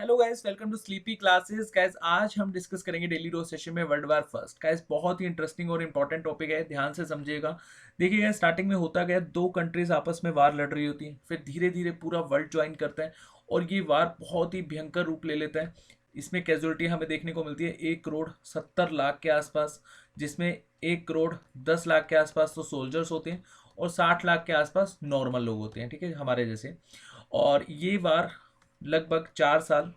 Hello guys, welcome to sleepy classes. Guys आज हम discuss करेंगे डेली रोज सेशन में वर्ल्ड वार फर्स्ट। गाइस बहुत ही इंटरेस्टिंग और इंपॉर्टेंट टॉपिक है, ध्यान से समझिएगा। देखिए गाइस, स्टार्टिंग में होता गया दो कंट्रीज आपस में वार लड़ रही होती हैं, फिर धीरे धीरे पूरा वर्ल्ड ज्वाइन करता है और ये वार बहुत ही भयंकर रूप ले लेता है। इसमें कैजुअलिटी हमें देखने को मिलती है 1 करोड़ 70 लाख के आसपास, जिसमें 1 करोड़ 10 लाख के आसपास तो सोल्जर्स होते हैं और 60 लाख के आसपास नॉर्मल लोग होते हैं, ठीक है, हमारे जैसे। और ये वार लगभग 4 साल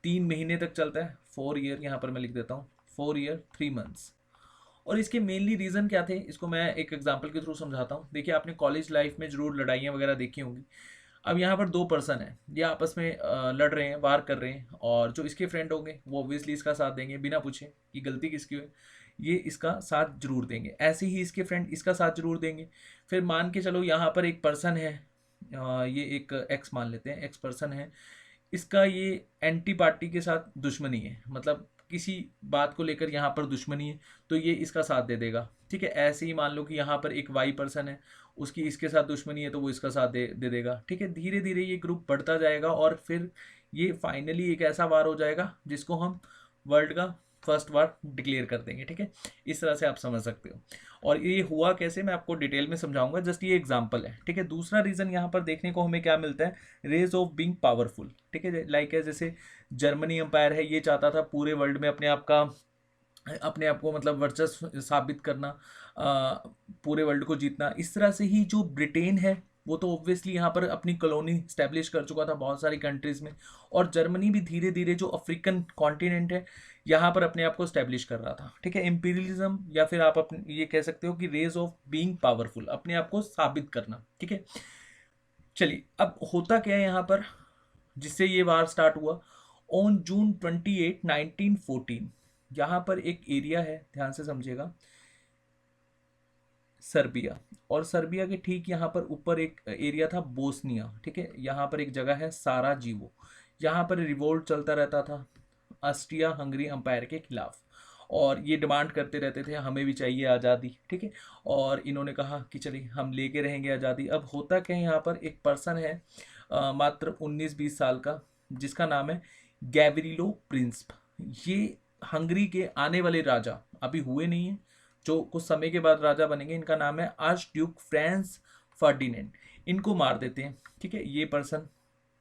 3 महीने तक चलता है। 4 ईयर यहाँ पर मैं लिख देता हूँ, 4 ईयर 3 मंथ्स। और इसके मेनली रीज़न क्या थे, इसको मैं एक एग्जांपल के थ्रू समझाता हूँ। देखिए, आपने कॉलेज लाइफ में जरूर लड़ाइयाँ वगैरह देखी होंगी। अब यहाँ पर दो पर्सन है, ये आपस में लड़ रहे हैं, वार कर रहे हैं, और जो इसके फ्रेंड होंगे वो ऑब्वियसली इसका साथ देंगे बिना पूछे कि गलती किसकी है। ये इसका साथ जरूर देंगे, ऐसे ही इसके फ्रेंड इसका साथ जरूर देंगे। फिर मान के चलो यहाँ पर एक पर्सन है, ये एक एक्स मान लेते हैं, एक्स पर्सन है। इसका ये एंटी पार्टी के साथ दुश्मनी है, मतलब किसी बात को लेकर यहाँ पर दुश्मनी है, तो ये इसका साथ दे देगा। ठीक है, ऐसे ही मान लो कि यहाँ पर एक वाई पर्सन है, उसकी इसके साथ दुश्मनी है, तो वो इसका साथ दे देगा। ठीक है, धीरे धीरे ये ग्रुप बढ़ता जाएगा और फिर ये फाइनली एक ऐसा वार हो जाएगा जिसको हम वर्ल्ड का फर्स्ट वार डिक्लेयर कर देंगे। ठीक है, इस तरह से आप समझ सकते हो। और ये हुआ कैसे, मैं आपको डिटेल में समझाऊंगा, जस्ट ये एग्जांपल है। ठीक है, दूसरा रीजन यहाँ पर देखने को हमें क्या मिलता है, रेज ऑफ बीइंग पावरफुल। ठीक है, लाइक है जैसे जर्मनी एम्पायर है, ये चाहता था पूरे वर्ल्ड में अपने आप को मतलब वर्चस्व साबित करना, पूरे वर्ल्ड को जीतना। इस तरह से ही जो ब्रिटेन है, वो तो ऑब्वियसली यहाँ पर अपनी कॉलोनी स्टैब्लिश कर चुका था बहुत सारी कंट्रीज में। और जर्मनी भी धीरे धीरे जो अफ्रीकन कॉन्टिनेंट है, यहाँ पर अपने आप को स्टैब्लिश कर रहा था। ठीक है, इंपीरियलिज्म, या फिर आप अपने ये कह सकते हो कि रेज ऑफ बीइंग पावरफुल, अपने आप को साबित करना। ठीक है, चलिए अब होता क्या है यहाँ पर, जिससे ये वार स्टार्ट हुआ। ऑन जून 28 1914, यहाँ पर एक एरिया है, ध्यान से समझिएगा, सर्बिया। और सर्बिया के ठीक यहाँ पर ऊपर एक एरिया था बोस्निया। ठीक है, यहाँ पर एक जगह है साराजीवो, यहाँ पर रिवोल्ट चलता रहता था ऑस्ट्रिया हंगरी अंपायर के खिलाफ। और ये डिमांड करते रहते थे हमें भी चाहिए आज़ादी। ठीक है, और इन्होंने कहा कि चलिए हम लेके रहेंगे आज़ादी। अब होता क्या है, यहाँ पर एक पर्सन है मात्र 19-20 साल का, जिसका नाम है गैवरिलो प्रिंस्प। ये हंगरी के आने वाले राजा, अभी हुए नहीं है, जो कुछ समय के बाद राजा बनेंगे, इनका नाम है आर्च ड्यूक फ्रांस फर्डिनेंड। इनको मार देते हैं। ठीक है, ये पर्सन,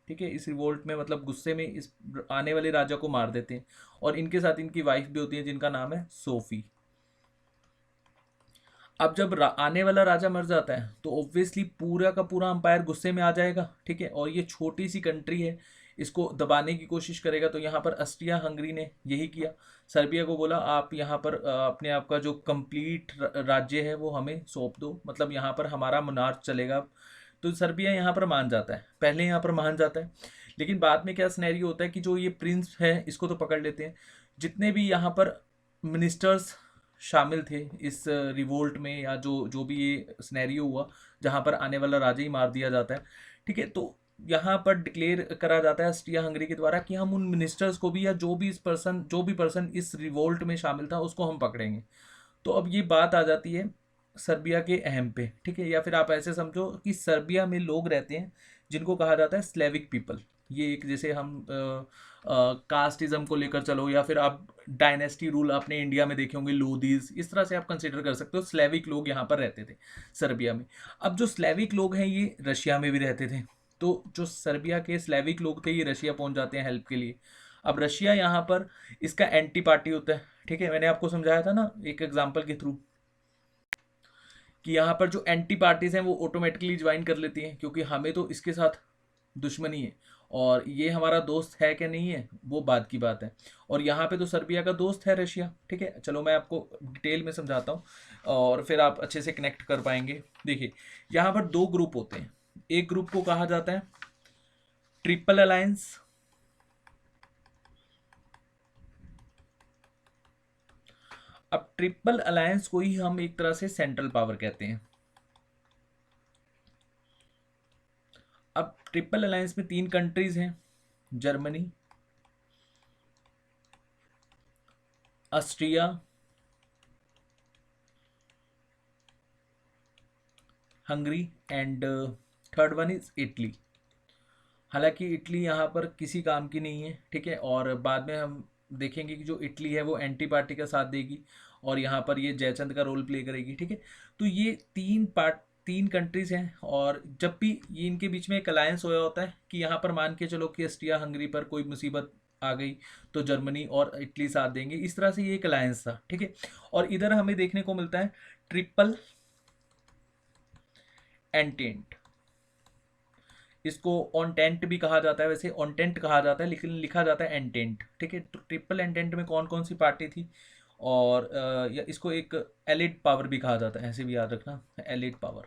ठीक है, इस रिवोल्ट में मतलब गुस्से में इस आने वाले राजा को मार देते हैं। और इनके साथ इनकी वाइफ भी होती है, जिनका नाम है सोफी। अब जब आने वाला राजा मर जाता है तो ऑब्वियसली पूरा का पूरा अंपायर गुस्से में आ जाएगा। ठीक है, और ये छोटी सी कंट्री है, इसको दबाने की कोशिश करेगा। तो यहाँ पर ऑस्ट्रिया हंगरी ने यही किया, सर्बिया को बोला आप यहाँ पर अपने आप का जो कंप्लीट राज्य है वो हमें सौंप दो, मतलब यहाँ पर हमारा मोनार्च चलेगा। तो सर्बिया यहाँ पर मान जाता है, पहले यहाँ पर मान जाता है। लेकिन बाद में क्या सिनेरियो होता है कि जो ये प्रिंस है इसको तो पकड़ लेते हैं। जितने भी यहाँ पर मिनिस्टर्स शामिल थे इस रिवोल्ट में, या जो जो भी ये सिनेरियो हुआ जहाँ पर आने वाला राजा ही मार दिया जाता है। ठीक है, तो यहाँ पर डिक्लेयर करा जाता है ऑस्ट्रिया हंगरी के द्वारा कि हम उन मिनिस्टर्स को भी, या जो भी पर्सन इस रिवोल्ट में शामिल था उसको हम पकड़ेंगे। तो अब ये बात आ जाती है सर्बिया के अहम पे। ठीक है, या फिर आप ऐसे समझो कि सर्बिया में लोग रहते हैं जिनको कहा जाता है स्लेविक पीपल। ये एक, जैसे हम कास्टिज्म को लेकर चलो, या फिर आप डायनेस्टी रूल अपने इंडिया में देखे होंगे, लोधीज, इस तरह से आप कंसिडर कर सकते हो। स्लेविक लोग यहाँ पर रहते थे सर्बिया में। अब जो स्लेविक लोग हैं ये रशिया में भी रहते थे। तो जो सर्बिया के स्लेविक लोग थे ये रशिया पहुंच जाते हैं हेल्प के लिए। अब रशिया यहाँ पर इसका एंटी पार्टी होता है। ठीक है, मैंने आपको समझाया था ना एक एग्जांपल के थ्रू कि यहाँ पर जो एंटी पार्टीज हैं वो ऑटोमेटिकली ज्वाइन कर लेती हैं, क्योंकि हमें तो इसके साथ दुश्मनी है, और ये हमारा दोस्त है कि नहीं है वो बात की बात है। और यहाँ पे तो सर्बिया का दोस्त है रशिया। ठीक है, चलो मैं आपको डिटेल में समझाता हूँ और फिर आप अच्छे से कनेक्ट कर पाएंगे। देखिए, यहाँ पर दो ग्रुप होते हैं। एक ग्रुप को कहा जाता है ट्रिपल अलायंस। अब ट्रिपल अलायंस को ही हम एक तरह से सेंट्रल पावर कहते हैं। अब ट्रिपल अलायंस में 3 कंट्रीज हैं, Germany, Austria, Hungary, and third one is Italy. हालांकि इटली यहाँ पर किसी काम की नहीं है, ठीक है, और बाद में हम देखेंगे कि जो इटली है वो एंटी पार्टी का साथ देगी और यहाँ पर ये जयचंद का रोल प्ले करेगी, ठीक है। तो ये तीन कंट्रीज हैं, और जब भी ये इनके बीच में एक अलायंस होया होता है कि यहाँ पर मान के चलो कि ऑस्ट्रिया हंगरी पर कोई मुसीबत आ गई तो जर्मनी और इटली साथ देंगे, इस तरह से ये एक अलायंस था, ठीक है। और इधर हमें देखने को मिलता है ट्रिपल एंटेंट, इसको ऑनटेंट भी कहा जाता है, वैसे ऑनटेंट कहा जाता है लेकिन लिखा जाता है एंटेंट, ठीक है। तो ट्रिपल एंटेंट में कौन कौन सी पार्टी थी, और या इसको एक एलिड पावर भी कहा जाता है, ऐसे भी याद रखना, एलिड पावर।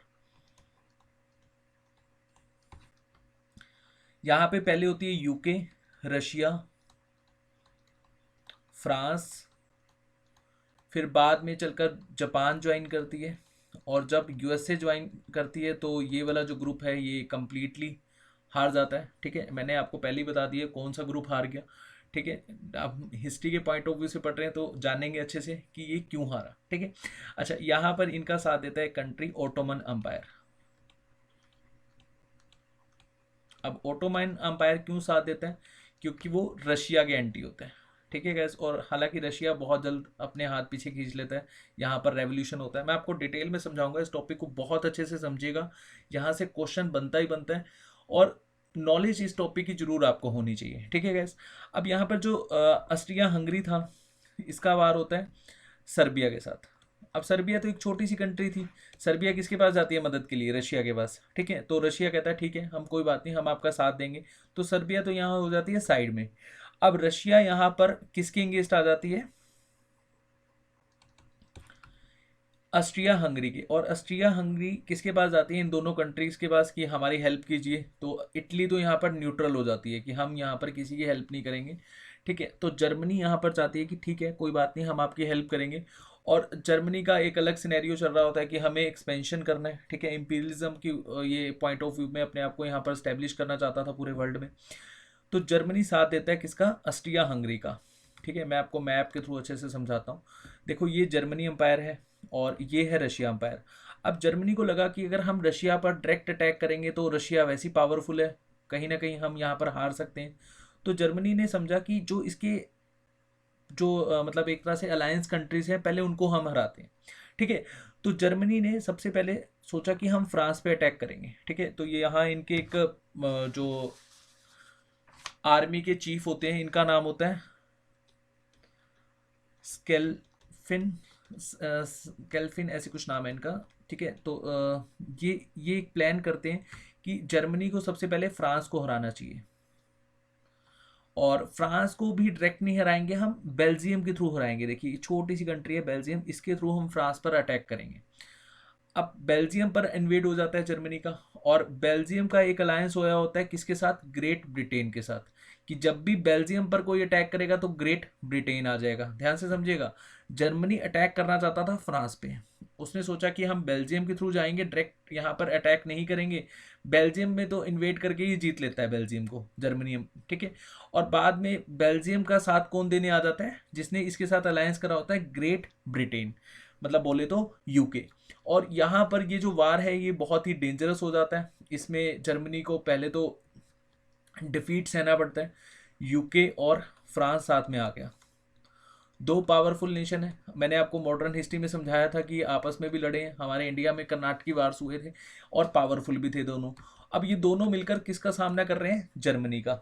यहाँ पे पहले होती है यूके, रशिया, फ्रांस, फिर बाद में चलकर जापान ज्वाइन करती है, और जब यूएसए ज्वाइन करती है तो ये वाला जो ग्रुप है ये कम्प्लीटली हार जाता है, ठीक है। मैंने आपको पहले ही बता दिया कौन सा ग्रुप हार गया, ठीक है। आप हिस्ट्री के पॉइंट ऑफ व्यू से पढ़ रहे हैं तो जानेंगे अच्छे से कि ये क्यों हारा, ठीक है। अच्छा, यहाँ पर इनका साथ देता है कंट्री ओटोमन अम्पायर। अब ओटोमन अम्पायर क्यों साथ देता है, क्योंकि वो रशिया के एंटी होता है, ठीक है गैस। और हालांकि रशिया बहुत जल्द अपने हाथ पीछे खींच लेता है, यहाँ पर रेवोल्यूशन होता है। मैं आपको डिटेल में समझाऊंगा, इस टॉपिक को बहुत अच्छे से समझिएगा, यहाँ से क्वेश्चन बनता ही बनता है, और नॉलेज इस टॉपिक की जरूर आपको होनी चाहिए, ठीक है गैस। अब यहाँ पर जो ऑस्ट्रिया हंगरी था, इसका वार होता है सर्बिया के साथ। अब सर्बिया तो एक छोटी सी कंट्री थी, सर्बिया किसके पास जाती है मदद के लिए, रशिया के पास, ठीक है। तो रशिया कहता है ठीक है, हम कोई बात नहीं, हम आपका साथ देंगे। तो सर्बिया तो यहाँ हो जाती है साइड में। अब रशिया यहाँ पर किसके अगेंस्ट आ जाती है, ऑस्ट्रिया हंगरी के। और ऑस्ट्रिया हंगरी किसके पास जाती है, इन दोनों कंट्रीज के पास, कि हमारी हेल्प कीजिए। तो इटली तो यहाँ पर न्यूट्रल हो जाती है कि हम यहाँ पर किसी की हेल्प नहीं करेंगे, ठीक है। तो जर्मनी यहाँ पर चाहती है कि ठीक है कोई बात नहीं, हम आपकी हेल्प करेंगे। और जर्मनी का एक अलग सिनेरियो चल रहा होता है कि हमें एक्सपेंशन करना है, ठीक है। इंपीरियलिज्म की ये पॉइंट ऑफ व्यू में अपने आप को यहाँ पर स्टैब्लिश करना चाहता था पूरे वर्ल्ड में। तो जर्मनी साथ देता है किसका, ऑस्ट्रिया हंगरी का, ठीक है। मैं आपको मैप के थ्रू अच्छे से समझाता हूँ। देखो ये जर्मनी अंपायर है और ये है रशिया अंपायर। अब जर्मनी को लगा कि अगर हम रशिया पर डायरेक्ट अटैक करेंगे तो रशिया वैसी पावरफुल है, कहीं ना कहीं हम यहाँ पर हार सकते हैं। तो जर्मनी ने समझा कि जो इसके जो मतलब एक तरह से अलायंस कंट्रीज हैं, पहले उनको हम हराते हैं, ठीक है। तो जर्मनी ने सबसे पहले सोचा कि हम फ्रांस पे अटैक करेंगे, ठीक है। तो ये यहाँ इनके एक जो आर्मी के चीफ होते हैं, इनका नाम होता है स्केल्फिन, स्केल्फिन ऐसे कुछ नाम है इनका, ठीक है। तो ये एक प्लान करते हैं कि जर्मनी को सबसे पहले फ्रांस को हराना चाहिए, और फ्रांस को भी डायरेक्ट नहीं हराएंगे, हम बेल्जियम के थ्रू हराएंगे। देखिए छोटी सी कंट्री है बेल्जियम, इसके थ्रू हम फ्रांस पर अटैक करेंगे। अब बेल्जियम पर इन्वेड हो जाता है जर्मनी का, और बेल्जियम का एक अलायंस होया होता है किसके साथ, ग्रेट ब्रिटेन के साथ, कि जब भी बेल्जियम पर कोई अटैक करेगा तो ग्रेट ब्रिटेन आ जाएगा। ध्यान से समझिएगा, जर्मनी अटैक करना चाहता था फ्रांस पे, उसने सोचा कि हम बेल्जियम के थ्रू जाएंगे, डायरेक्ट यहाँ पर अटैक नहीं करेंगे। बेल्जियम में तो इन्वेड करके ही जीत लेता है बेल्जियम को जर्मनी, ठीक है। और बाद में बेल्जियम का साथ कौन देने आ जाता है, जिसने इसके साथ अलायंस करा होता है, ग्रेट ब्रिटेन, मतलब बोले तो यूके। और यहाँ पर ये जो वार है ये बहुत ही डेंजरस हो जाता है, इसमें जर्मनी को पहले तो डिफीट सहना पड़ता है, यूके और फ्रांस साथ में आ गया। दो पावरफुल नेशन है, मैंने आपको मॉडर्न हिस्ट्री में समझाया था कि आपस में भी लड़े हैं, हमारे इंडिया में कर्नाटकी वार्स हुए थे और पावरफुल भी थे दोनों। अब ये दोनों मिलकर किसका सामना कर रहे हैं, जर्मनी का।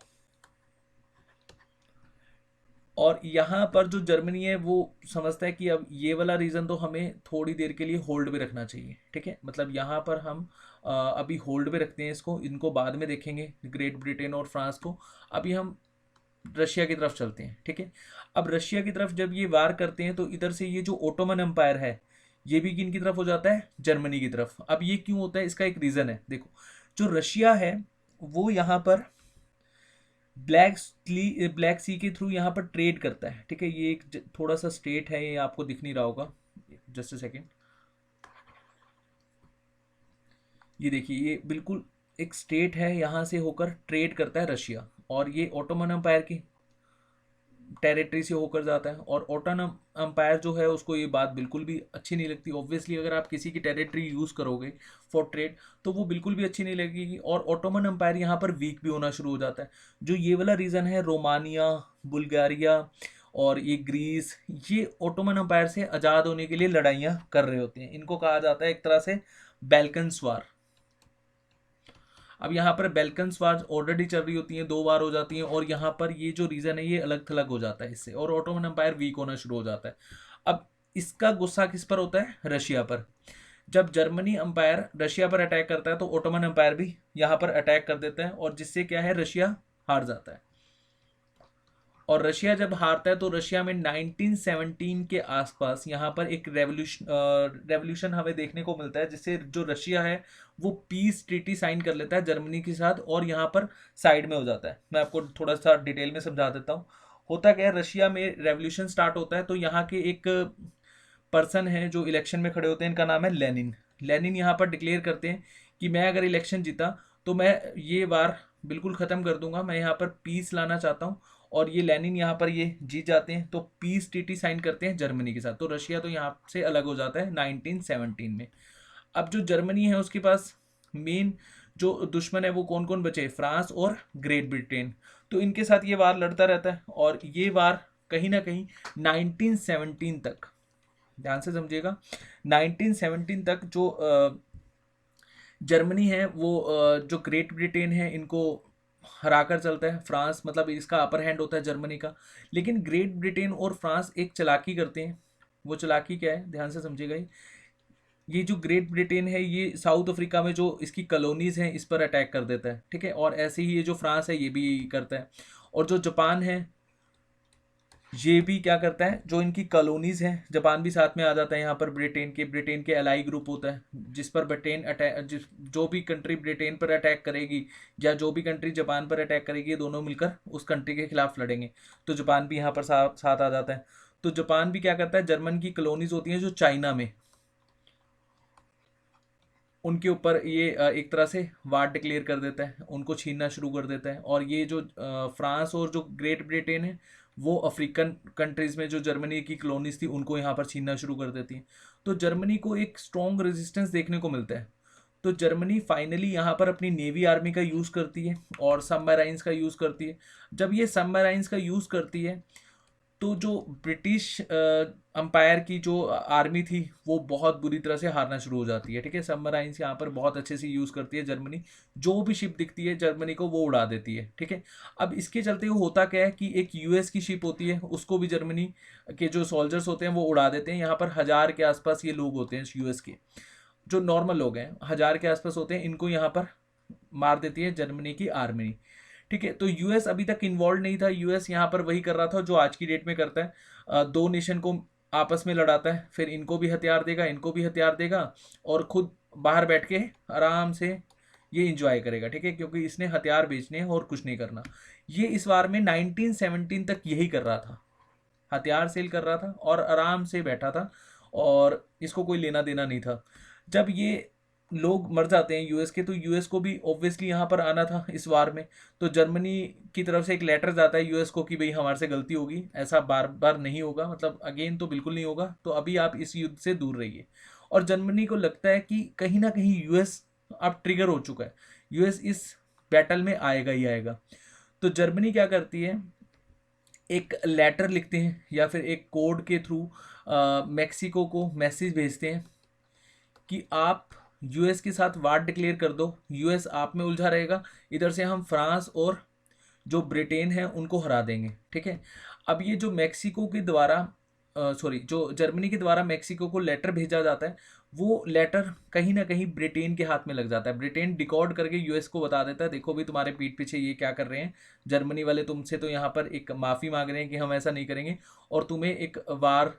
और यहाँ पर जो जर्मनी है वो समझता है कि अब ये वाला रीजन तो हमें थोड़ी देर के लिए होल्ड पे रखना चाहिए, ठीक है। मतलब यहाँ पर हम अभी होल्ड पे रखते हैं इसको, इनको बाद में देखेंगे ग्रेट ब्रिटेन और फ्रांस को। अभी हम रशिया की तरफ चलते हैं, ठीक है। अब रशिया की तरफ जब ये वार करते हैं तो इधर से ये जो ओटोमन एम्पायर है ये भी किन की तरफ हो जाता है, जर्मनी की तरफ। अब ये क्यों होता है, इसका एक रीजन है। देखो जो रशिया है वो यहाँ पर ब्लैक सी के थ्रू यहाँ पर ट्रेड करता है, ठीक है। ये एक थोड़ा सा स्टेट है, ये आपको दिख नहीं रहा होगा, जस्ट अ सेकेंड। ये देखिए ये बिल्कुल एक स्टेट है, यहाँ से होकर ट्रेड करता है रशिया, और ये ओटोमन एम्पायर की टेरिटरी से होकर जाता है, और ओटोनम अंपायर जो है उसको ये बात बिल्कुल भी अच्छी नहीं लगती। ऑब्वियसली अगर आप किसी की टेरिटरी यूज़ करोगे फॉर ट्रेड तो वो बिल्कुल भी अच्छी नहीं लगेगी, और ओटोमन अंपायर यहाँ पर वीक भी होना शुरू हो जाता है। जो ये वाला रीज़न है, रोमानिया, बुल्गारिया और ये ग्रीस, ये ओटोमन अंपायर से आज़ाद होने के लिए लड़ाइयाँ कर रहे होते हैं। इनको कहा जाता है एक तरह से बैल्कन्स वार। अब यहाँ पर बैल्कन्स वार ऑलरेडी चल रही होती हैं, 2 बार हो जाती हैं, और यहाँ पर ये जो रीज़न है ये अलग थलग हो जाता है इससे, और ओटोमन एम्पायर वीक होना शुरू हो जाता है। अब इसका गुस्सा किस पर होता है? रशिया पर। जब जर्मनी अंपायर रशिया पर अटैक करता है तो ओटोमन एम्पायर भी यहाँ पर अटैक कर देता है, और जिससे क्या है, रशिया हार जाता है। और रशिया जब हारता है तो रशिया में 1917 के आसपास यहाँ पर एक रेवोल्यूशन हमें देखने को मिलता है, जिससे जो रशिया है वो पीस ट्रीटी साइन कर लेता है जर्मनी के साथ, और यहाँ पर साइड में हो जाता है। मैं आपको थोड़ा सा डिटेल में समझा देता हूँ। होता क्या है, रशिया में रेवोल्यूशन स्टार्ट होता है तो यहाँ के एक पर्सन है जो इलेक्शन में खड़े होते हैं, इनका नाम है लेनिन। लेनिन यहाँ पर डिक्लेयर करते हैं कि मैं अगर इलेक्शन जीता तो मैं ये वार बिल्कुल ख़त्म कर दूंगा, मैं यहाँ पर पीस लाना चाहता हूँ। और ये लेनिन यहाँ पर ये जीत जाते हैं तो पीस ट्रीटी साइन करते हैं जर्मनी के साथ, तो रशिया तो यहाँ से अलग हो जाता है 1917 में। अब जो जर्मनी है उसके पास मेन जो दुश्मन है वो कौन कौन बचे? फ्रांस और ग्रेट ब्रिटेन। तो इनके साथ ये वार लड़ता रहता है, और ये वार कहीं ना कहीं 1917 तक, ध्यान से समझिएगा, 1917 तक जो जर्मनी है वो जो ग्रेट ब्रिटेन है इनको हराकर चलता है। फ्रांस मतलब इसका अपर हैंड होता है जर्मनी का। लेकिन ग्रेट ब्रिटेन और फ्रांस एक चालाकी करते हैं। वो चालाकी क्या है, ध्यान से समझिएगा। ये जो ग्रेट ब्रिटेन है ये साउथ अफ्रीका में जो इसकी कॉलोनीज हैं इस पर अटैक कर देता है, ठीक है। और ऐसे ही ये जो फ्रांस है ये भी करता है। और जो जापान है ये भी क्या करता है, जो इनकी कॉलोनीज हैं, जापान भी साथ में आ जाता है यहाँ पर। ब्रिटेन के एलाई ग्रुप होता है, जिस पर ब्रिटेन अटैक, जो भी कंट्री ब्रिटेन पर अटैक करेगी या जो भी कंट्री जापान पर अटैक करेगी, ये दोनों मिलकर उस कंट्री के खिलाफ लड़ेंगे। तो जापान भी यहाँ पर साथ आ जाता है। तो जापान भी क्या करता है, जर्मन की कॉलोनीज होती हैं जो चाइना में, उनके ऊपर ये एक तरह से वार डिक्लेयर कर देता है, उनको छीनना शुरू कर देता है। और ये जो फ्रांस और जो ग्रेट ब्रिटेन है वो अफ्रीकन कंट्रीज़ में जो जर्मनी की कॉलोनीज थी उनको यहाँ पर छीनना शुरू कर देती है। तो जर्मनी को एक स्ट्रॉन्ग रेजिस्टेंस देखने को मिलता है। तो जर्मनी फाइनली यहाँ पर अपनी नेवी आर्मी का यूज़ करती है और सबमराइंस का यूज़ करती है। जब ये सबमराइंस का यूज़ करती है तो जो ब्रिटिश अंपायर की जो आर्मी थी वो बहुत बुरी तरह से हारना शुरू हो जाती है, ठीक है। सबमराइंस यहाँ पर बहुत अच्छे से यूज़ करती है जर्मनी, जो भी शिप दिखती है जर्मनी को वो उड़ा देती है, ठीक है। अब इसके चलते वो होता क्या है कि एक यूएस की शिप होती है उसको भी जर्मनी के जो सोल्जर्स होते हैं वो उड़ा देते हैं। यहाँ पर 1000 के आसपास ये लोग होते हैं यूएस के, जो नॉर्मल लोग हैं 1000 के आसपास होते हैं, इनको यहाँ पर मार देती है जर्मनी की आर्मी, ठीक है। तो यूएस अभी तक इन्वॉल्व नहीं था। यूएस यहाँ पर वही कर रहा था जो आज की डेट में करता है, दो नेशन को आपस में लड़ाता है, फिर इनको भी हथियार देगा, इनको भी हथियार देगा, और खुद बाहर बैठ के आराम से ये इंजॉय करेगा, ठीक है, क्योंकि इसने हथियार बेचने हैं और कुछ नहीं करना। ये इस बार में 1917 तक यही कर रहा था, हथियार सेल कर रहा था और आराम से बैठा था, और इसको कोई लेना देना नहीं था। जब ये लोग मर जाते हैं यूएस के, तो यूएस को भी ऑब्वियसली यहाँ पर आना था इस वार में। तो जर्मनी की तरफ से एक लेटर जाता है यूएस को कि भाई हमारे से गलती होगी, ऐसा बार बार नहीं होगा, मतलब अगेन तो बिल्कुल नहीं होगा, तो अभी आप इस युद्ध से दूर रहिए। और जर्मनी को लगता है कि कहीं ना कहीं यूएस अब ट्रिगर हो चुका है, यूएस इस बैटल में आएगा ही आएगा। तो जर्मनी क्या करती है, एक लेटर लिखते हैं या फिर एक कोड के थ्रू मैक्सिको को मैसेज भेजते हैं कि आप यूएस के साथ वार डिक्लेयर कर दो, यूएस आप में उलझा रहेगा, इधर से हम फ्रांस और जो ब्रिटेन है उनको हरा देंगे, ठीक है। अब ये जो मैक्सिको के द्वारा जो जर्मनी के द्वारा मैक्सिको को लेटर भेजा जाता है, वो लेटर कहीं ना कहीं ब्रिटेन के हाथ में लग जाता है। ब्रिटेन डिकॉर्ड करके यूएस को बता देता है, देखो भी तुम्हारे पीठ पीछे ये क्या कर रहे हैं, जर्मनी वाले तुमसे तो यहाँ पर एक माफ़ी मांग रहे हैं कि हम ऐसा नहीं करेंगे, और तुम्हें एक वार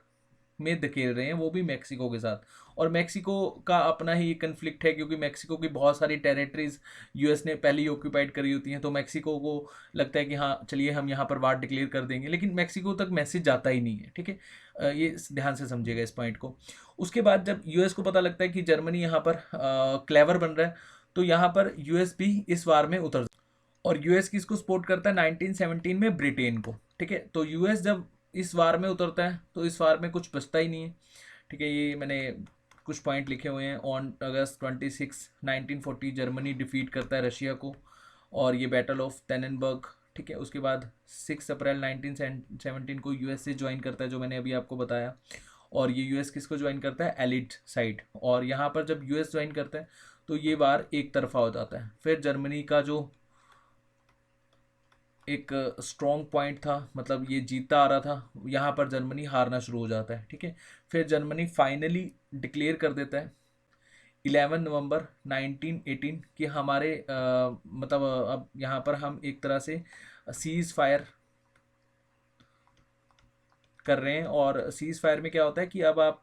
में धकेल रहे हैं, वो भी मैक्सिको के साथ। और मैक्सिको का अपना ही कन्फ्लिक्ट है, क्योंकि मैक्सिको की बहुत सारी टेरिटरीज यूएस ने पहले ही ऑक्यूपाइड करी होती हैं, तो मैक्सिको को लगता है कि हाँ चलिए हम यहाँ पर वार डिक्लेयर कर देंगे, लेकिन मैक्सिको तक मैसेज जाता ही नहीं है, ठीक है। ये ध्यान से समझिएगा इस पॉइंट को। उसके बाद जब यूएस को पता लगता है कि जर्मनी यहाँ पर क्लेवर बन रहा है, तो यहाँ पर यूएस भी इस वार में उतर, और यूएस किसको सपोर्ट करता है 1917 में? ब्रिटेन को। ठीक है, तो यूएस जब इस वार में उतरता है तो इस वार में कुछ बचता ही नहीं है। ठीक है, ये मैंने कुछ पॉइंट लिखे हुए हैं। ऑन अगस्त 26 1940 जर्मनी डिफीट करता है रशिया को, और ये बैटल ऑफ टेननबर्ग। ठीक है, उसके बाद 6 अप्रैल 1917 को यूएस से ज्वाइन करता है, जो मैंने अभी आपको बताया। और ये यूएस किसको ज्वाइन करता है? Elite side. और यहाँ पर जब यूएस ज्वाइन करता है तो ये वार एक तरफा हो जाता है। फिर जर्मनी का जो एक स्ट्रॉन्ग पॉइंट था, मतलब ये जीतता आ रहा था, यहाँ पर जर्मनी हारना शुरू हो जाता है। ठीक है, फिर जर्मनी फाइनली डिक्लेयर कर देता है 11 नवंबर 1918 कि हमारे मतलब अब यहाँ पर हम एक तरह से सीज फायर कर रहे हैं। और सीज फायर में क्या होता है कि अब आप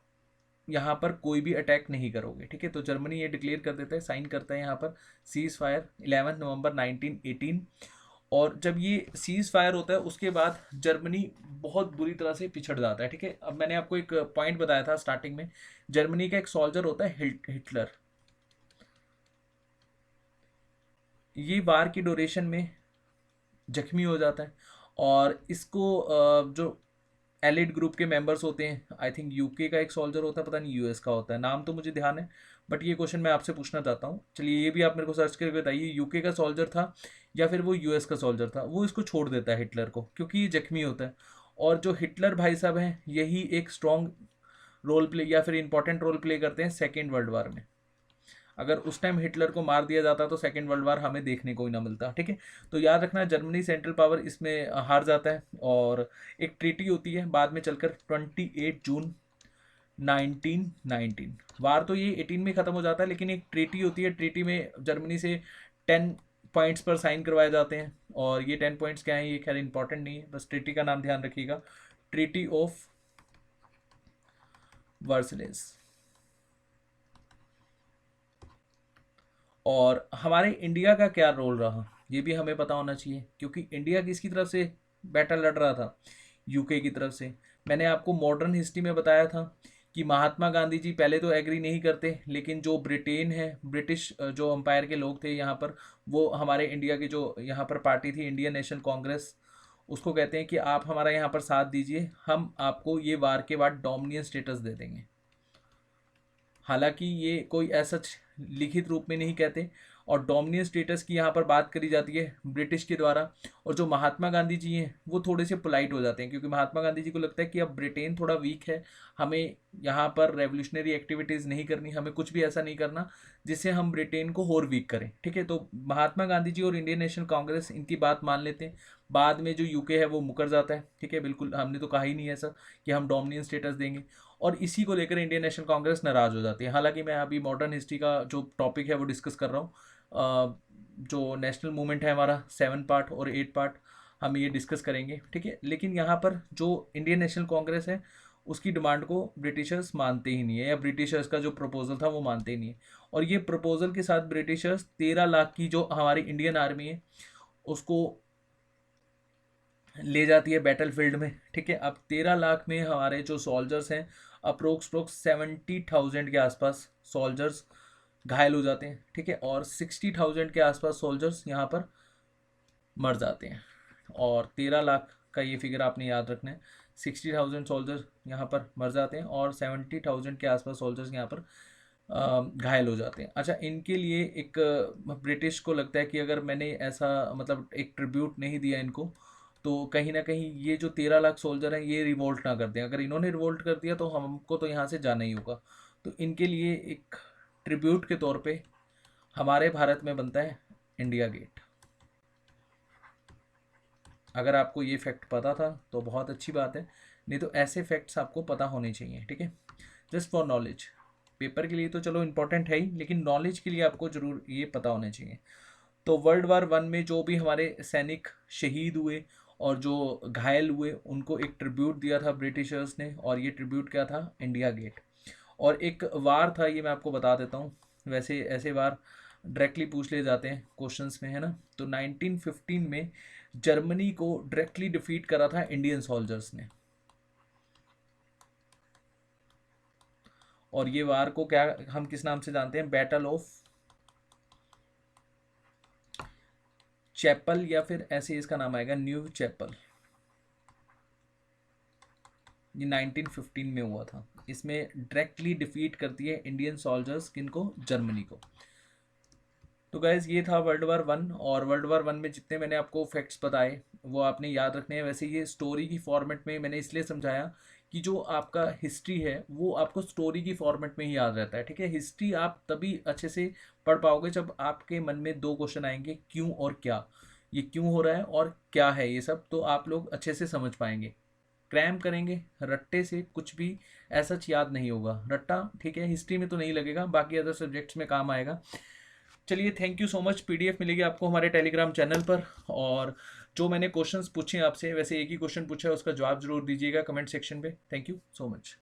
यहाँ पर कोई भी अटैक नहीं करोगे। ठीक है, तो जर्मनी ये डिक्लेयर कर देता है, साइन करता है यहाँ पर सीज फायर 11 नवंबर 1918। और जब ये सीज फायर होता है उसके बाद जर्मनी बहुत बुरी तरह से पिछड़ जाता है। ठीक है, अब मैंने आपको एक पॉइंट बताया था स्टार्टिंग में, जर्मनी का एक सोल्जर होता है हिटलर। ये वार की ड्यूरेशन में जख्मी हो जाता है, और इसको जो एलिड ग्रुप के मेंबर्स होते हैं, आई थिंक यूके का एक सोल्जर होता है, पता नहीं यूएस का होता है, नाम तो मुझे ध्यान है, बट ये क्वेश्चन मैं आपसे पूछना चाहता हूँ। चलिए ये भी आप मेरे को सर्च करके बताइए, यूके का सोल्जर था या फिर वो यूएस का सोल्जर था? वो इसको छोड़ देता है हिटलर को, क्योंकि ये जख्मी होता है। और जो हिटलर भाई साहब हैं यही एक स्ट्रॉन्ग रोल प्ले या फिर इंपॉर्टेंट रोल प्ले करते हैं सेकेंड वर्ल्ड वार में। अगर उस टाइम हिटलर को मार दिया जाता तो सेकेंड वर्ल्ड वार हमें देखने को ही ना मिलता। ठीक है, तो याद रखना जर्मनी सेंट्रल पावर इसमें हार जाता है। और एक ट्रीटी होती है बाद में चलकर 28 जून 1919। वार तो ये 18 में ख़त्म हो जाता है, लेकिन एक ट्रीटी होती है, ट्रीटी में जर्मनी से 10 पॉइंट्स पर साइन करवाए जाते हैं। और ये 10 पॉइंट्स क्या हैं ये खैर इंपॉर्टेंट नहीं है, बस ट्रीटी का नाम ध्यान रखिएगा, ट्रीटी ऑफ वर्सलेस। और हमारे इंडिया का क्या रोल रहा ये भी हमें पता होना चाहिए, क्योंकि इंडिया किसकी तरफ से बैटल लड़ रहा था? यूके की तरफ से। मैंने आपको मॉडर्न हिस्ट्री में बताया था कि महात्मा गांधी जी पहले तो एग्री नहीं करते, लेकिन जो ब्रिटेन है, ब्रिटिश जो अंपायर के लोग थे यहाँ पर, वो हमारे इंडिया की जो यहाँ पर पार्टी थी इंडियन नेशनल कांग्रेस, उसको कहते हैं कि आप हमारा यहाँ पर साथ दीजिए, हम आपको ये वार के बाद डोमिनियन स्टेटस दे देंगे। हालांकि ये कोई ऐसा लिखित रूप में नहीं कहते, और डोमिनियन स्टेटस की यहाँ पर बात करी जाती है ब्रिटिश के द्वारा। और जो महात्मा गांधी जी हैं वो थोड़े से पोलाइट हो जाते हैं, क्योंकि महात्मा गांधी जी को लगता है कि अब ब्रिटेन थोड़ा वीक है, हमें यहाँ पर रेवोल्यूशनरी एक्टिविटीज़ नहीं करनी, हमें कुछ भी ऐसा नहीं करना जिससे हम ब्रिटेन को और वीक करें। ठीक है, तो महात्मा गांधी जी और इंडियन नेशनल कांग्रेस इनकी बात मान लेते हैं। बाद में जो यूके है वो मुकर जाता है। ठीक है, बिल्कुल हमने तो कहा ही नहीं ऐसा कि हम डोमिनियन स्टेटस देंगे, और इसी को लेकर इंडियन नेशनल कांग्रेस नाराज हो जाती है। हालांकि मैं अभी मॉडर्न हिस्ट्री का जो टॉपिक है वो डिस्कस कर रहा हूँ। जो नेशनल मूवमेंट है हमारा 7 पार्ट और 8 पार्ट हम ये डिस्कस करेंगे। ठीक है, लेकिन यहाँ पर जो इंडियन नेशनल कांग्रेस है उसकी डिमांड को ब्रिटिशर्स मानते ही नहीं है, या ब्रिटिशर्स का जो प्रपोजल था वो मानते ही नहीं है। और ये प्रपोजल के साथ ब्रिटिशर्स 13 लाख की जो हमारी इंडियन आर्मी है उसको ले जाती है बैटल फील्ड में। ठीक है, अब 13 लाख में हमारे जो सोल्जर्स हैं अप्रोक्स 70,000 के आसपास सोल्जर्स घायल हो जाते हैं। ठीक है, और 60,000 के आसपास सोल्जर्स यहाँ पर मर जाते हैं। और 13 लाख का ये फिगर आपने याद रखना है, 60,000 सोल्जर्स यहाँ पर मर जाते हैं और 70,000 के आसपास सोल्जर्स यहाँ पर घायल हो जाते हैं। अच्छा, इनके लिए एक ब्रिटिश को लगता है कि अगर मैंने ऐसा मतलब एक ट्रिब्यूट नहीं दिया इनको, तो कहीं ना कहीं ये जो 13 लाख सोल्जर हैं ये रिवोल्ट ना कर दें। अगर इन्होंने रिवोल्ट कर दिया तो हमको तो यहाँ से जाना ही होगा। तो इनके लिए एक ट्रिब्यूट के तौर पे हमारे भारत में बनता है इंडिया गेट। अगर आपको ये फैक्ट पता था तो बहुत अच्छी बात है, नहीं तो ऐसे फैक्ट्स आपको पता होने चाहिए। ठीक है, जस्ट फॉर नॉलेज। पेपर के लिए तो चलो इम्पोर्टेंट है ही, लेकिन नॉलेज के लिए आपको ज़रूर ये पता होना चाहिए। तो वर्ल्ड वार 1 में जो भी हमारे सैनिक शहीद हुए और जो घायल हुए उनको एक ट्रिब्यूट दिया था ब्रिटिशर्स ने, और ये ट्रिब्यूट क्या था? India Gate. और एक वार था, ये मैं आपको बता देता हूँ, वैसे ऐसे वार डायरेक्टली पूछ ले जाते हैं क्वेश्चंस में, है ना। तो 1915 में जर्मनी को डायरेक्टली डिफीट करा था इंडियन सोल्जर्स ने। और ये वार को क्या हम किस नाम से जानते हैं? बैटल ऑफ चैपल या फिर ऐसे इसका नाम आएगा न्यू चैपल। ये 1915 में हुआ था। इसमें डायरेक्टली डिफीट करती है इंडियन सोल्जर्स किनको, जर्मनी को। तो गैस ये था वर्ल्ड वार वन, और वर्ल्ड वार वन में जितने मैंने आपको फैक्ट्स बताए वो आपने याद रखने हैं। वैसे ये स्टोरी की फॉर्मेट में मैंने इसलिए समझाया कि जो आपका हिस्ट्री है वो आपको स्टोरी की फॉर्मेट में ही याद रहता है, ठीक है। हिस्ट्री आप तभी अच्छे से पढ़ पाओगे जब आपके मन में दो क्वेश्चन आएंगे, क्यों और क्या। ये क्यों हो रहा है और क्या है ये सब, तो आप लोग अच्छे से समझ पाएंगे। क्रैम करेंगे रट्टे से कुछ भी ऐसा याद नहीं होगा। रट्टा ठीक है हिस्ट्री में तो नहीं लगेगा, बाकी अदर सब्जेक्ट्स में काम आएगा। चलिए thank you so much. PDF मिलेगी आपको हमारे टेलीग्राम चैनल पर। और जो मैंने क्वेश्चंस पूछे आपसे, वैसे एक ही क्वेश्चन पूछा है, उसका जवाब जरूर दीजिएगा कमेंट सेक्शन पे। Thank you so much.